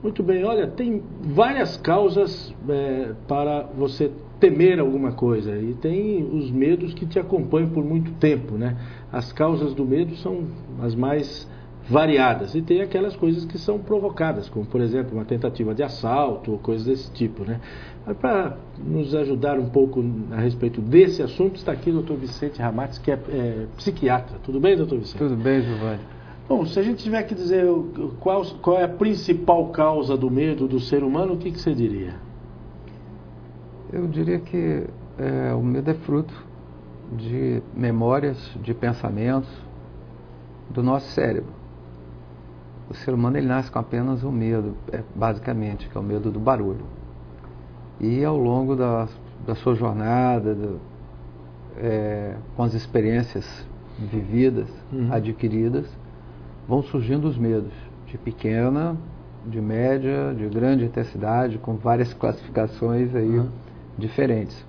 Muito bem, olha, tem várias causas para você temer alguma coisa e tem os medos que te acompanham por muito tempo, né? As causas do medo são as mais variadas e tem aquelas coisas que são provocadas, como por exemplo uma tentativa de assalto ou coisas desse tipo, né? Para nos ajudar um pouco a respeito desse assunto, está aqui o Dr. Vicente Ramates, que é psiquiatra. Tudo bem, Dr. Vicente? Tudo bem, Giovanni. Bom, se a gente tiver que dizer qual é a principal causa do medo do ser humano, o que você diria? Eu diria que o medo é fruto de memórias, de pensamentos do nosso cérebro. O ser humano ele nasce com apenas um medo, basicamente, que é o medo do barulho. E ao longo da sua jornada, com as experiências vividas, adquiridas, vão surgindo os medos, de pequena, de média, de grande intensidade, com várias classificações aí diferentes.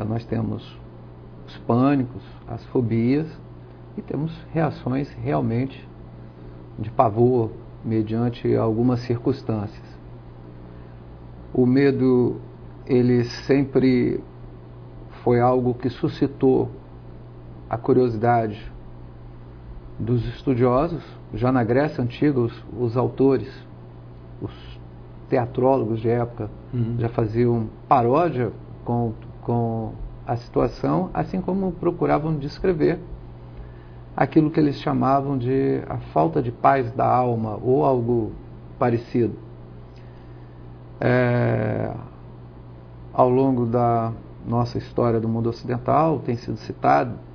Nós temos os pânicos, as fobias, e temos reações realmente de pavor, mediante algumas circunstâncias. O medo, ele sempre foi algo que suscitou a curiosidade dos estudiosos. Já na Grécia Antiga, os autores, os teatrólogos de época, já faziam paródia com a situação, assim como procuravam descrever aquilo que eles chamavam de a falta de paz da alma, ou algo parecido. Ao longo da nossa história do mundo ocidental, tem sido citado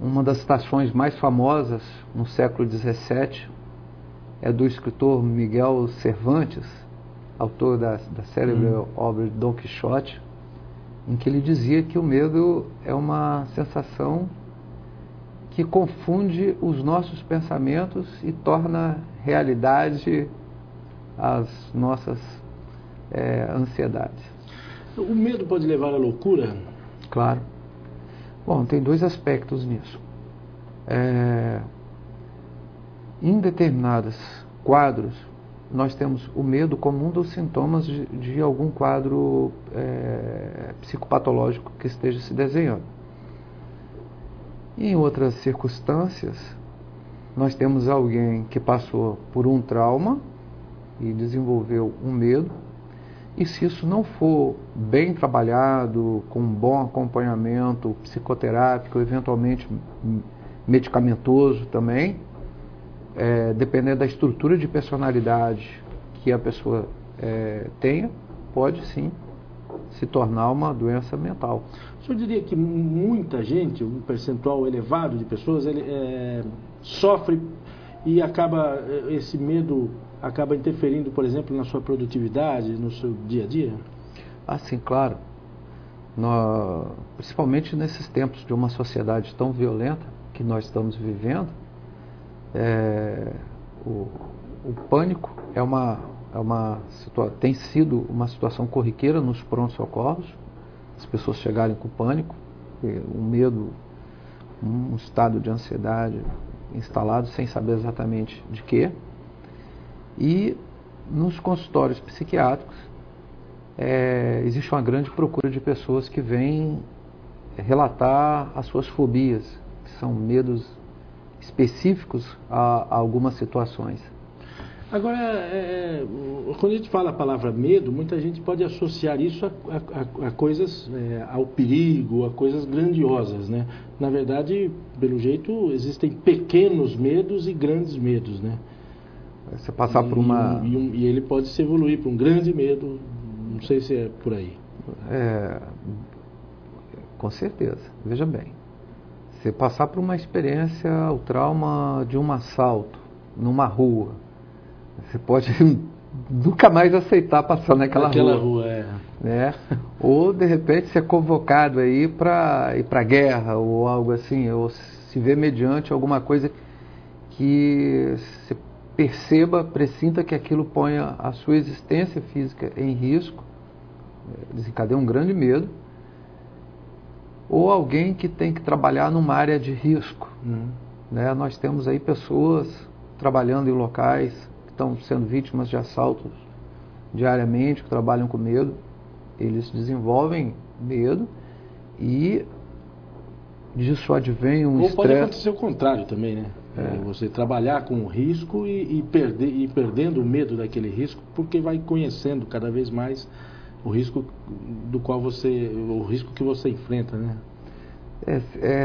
uma das citações mais famosas no século XVII é do escritor Miguel Cervantes, autor da célebre obra de Dom Quixote, em que ele dizia que o medo é uma sensação que confunde os nossos pensamentos e torna realidade as nossas ansiedades. O medo pode levar à loucura? Claro. Bom, tem dois aspectos nisso. Em determinados quadros, nós temos o medo como um dos sintomas de algum quadro psicopatológico que esteja se desenhando. Em outras circunstâncias, nós temos alguém que passou por um trauma e desenvolveu um medo, e se isso não for bem trabalhado, com um bom acompanhamento psicoterápico, eventualmente medicamentoso também, dependendo da estrutura de personalidade que a pessoa tenha, pode sim se tornar uma doença mental. O senhor diria que muita gente, um percentual elevado de pessoas, sofre e esse medo acaba interferindo, por exemplo, na sua produtividade, no seu dia a dia? Ah, sim, claro. Principalmente nesses tempos de uma sociedade tão violenta que nós estamos vivendo, o pânico tem sido uma situação corriqueira nos prontos-socorros. As pessoas chegarem com pânico, um medo, um estado de ansiedade instalado sem saber exatamente de quê. E nos consultórios psiquiátricos existe uma grande procura de pessoas que vêm relatar as suas fobias, que são medos específicos a algumas situações. Agora, quando a gente fala a palavra medo, muita gente pode associar isso a coisas, ao perigo, a coisas grandiosas, né? Na verdade, pelo jeito, existem pequenos medos e grandes medos, né? Você passar por uma... E ele pode se evoluir para um grande medo, não sei se é por aí. Com certeza, veja bem. Você passar por uma experiência, o trauma de um assalto numa rua, você pode nunca mais aceitar passar naquela rua. Né? Ou de repente ser convocado aí para ir para a guerra ou algo assim, ou se ver mediante alguma coisa que você perceba, pressinta que aquilo ponha a sua existência física em risco, desencadeia um grande medo. Ou alguém que tem que trabalhar numa área de risco. Né? Nós temos aí pessoas trabalhando em locais que estão sendo vítimas de assaltos diariamente, que trabalham com medo, eles desenvolvem medo e disso advém um estresse. Ou pode acontecer o contrário também, né? Você trabalhar com o risco e perdendo o medo daquele risco, porque vai conhecendo cada vez mais o risco o risco que você enfrenta, né?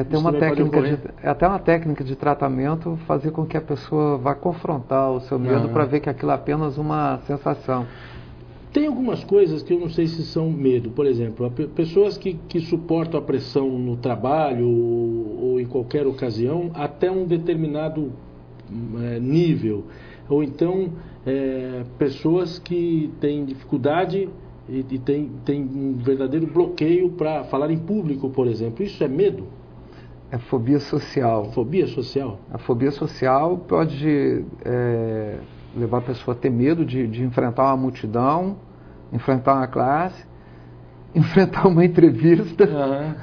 Tem uma técnica até uma técnica de tratamento, fazer com que a pessoa vá confrontar o seu medo para ver que aquilo é apenas uma sensação. Tem algumas coisas que eu não sei se são medo. Por exemplo, pessoas que suportam a pressão no trabalho ou em qualquer ocasião até um determinado nível. Ou então, pessoas que têm dificuldade e tem um verdadeiro bloqueio para falar em público, por exemplo. Isso é medo? É fobia social. Fobia social? A fobia social pode levar a pessoa a ter medo de enfrentar uma multidão, enfrentar uma classe, enfrentar uma entrevista.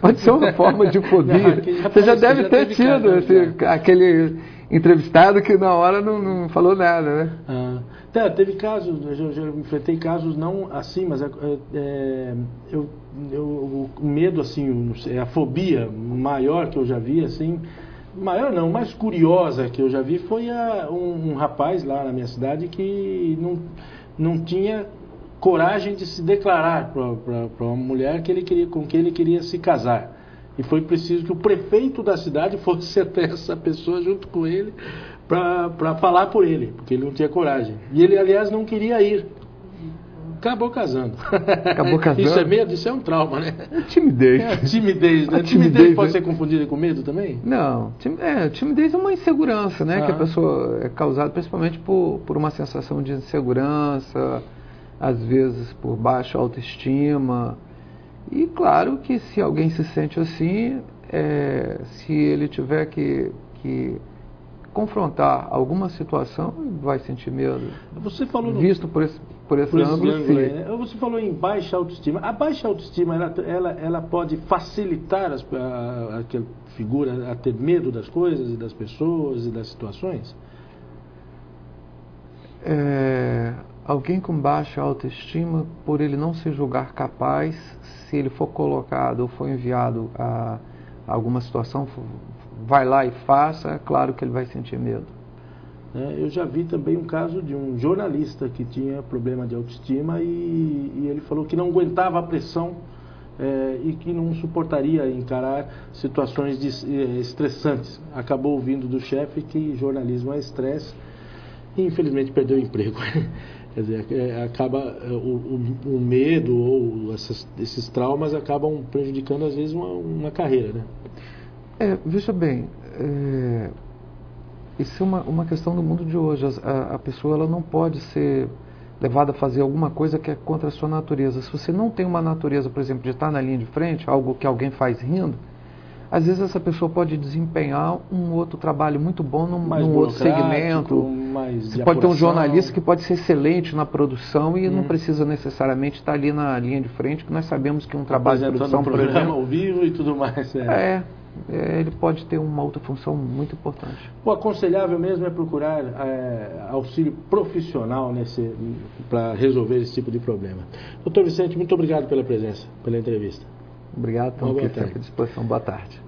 Pode ser uma forma de fobia. Você já deve ter tido aquele entrevistado que na hora não falou nada, né? Teve casos, eu já enfrentei casos não assim, mas o medo, assim, a fobia maior que eu já vi, assim, maior não, mais curiosa que eu já vi foi um rapaz lá na minha cidade que não tinha coragem de se declarar para uma mulher com quem ele queria se casar. E foi preciso que o prefeito da cidade fosse até essa pessoa junto com ele para falar por ele, porque ele não tinha coragem. E ele, aliás, não queria ir. Acabou casando. Isso é medo? Isso é um trauma, né? Timidez. Timidez, né? Timidez pode ser confundida com medo também? Não. Timidez é uma insegurança, né? Que a pessoa é causada principalmente por uma sensação de insegurança, às vezes por baixa autoestima. E claro que se alguém se sente assim, se ele tiver que confrontar alguma situação, vai sentir medo. Você falou visto por esse ângulo, sim. Né? Você falou em baixa autoestima. A baixa autoestima, ela pode facilitar aquela figura a ter medo das coisas e das pessoas e das situações? Alguém com baixa autoestima, por ele não se julgar capaz, se ele for colocado ou for enviado a alguma situação, vai lá e faça, claro que ele vai sentir medo. Eu já vi também um caso de um jornalista que tinha problema de autoestima e ele falou que não aguentava a pressão e que não suportaria encarar situações estressantes. Acabou ouvindo do chefe que jornalismo é estresse e infelizmente perdeu o emprego. Quer dizer, acaba o medo ou esses traumas acabam prejudicando às vezes uma carreira, né? Veja bem, isso é uma questão do mundo de hoje. A pessoa ela não pode ser levada a fazer alguma coisa que é contra a sua natureza. Se você não tem uma natureza, por exemplo, de estar na linha de frente, algo que alguém faz rindo, às vezes essa pessoa pode desempenhar um outro trabalho muito bom num outro segmento. Você pode ter um jornalista que pode ser excelente na produção e não precisa necessariamente estar ali na linha de frente, que nós sabemos que um trabalho de produção, por exemplo, ao vivo e tudo mais. Ele pode ter uma outra função muito importante. O aconselhável mesmo é procurar auxílio profissional para resolver esse tipo de problema. Doutor Vicente, muito obrigado pela presença, pela entrevista. Obrigado, estamos aqui sempre à disposição. Boa tarde.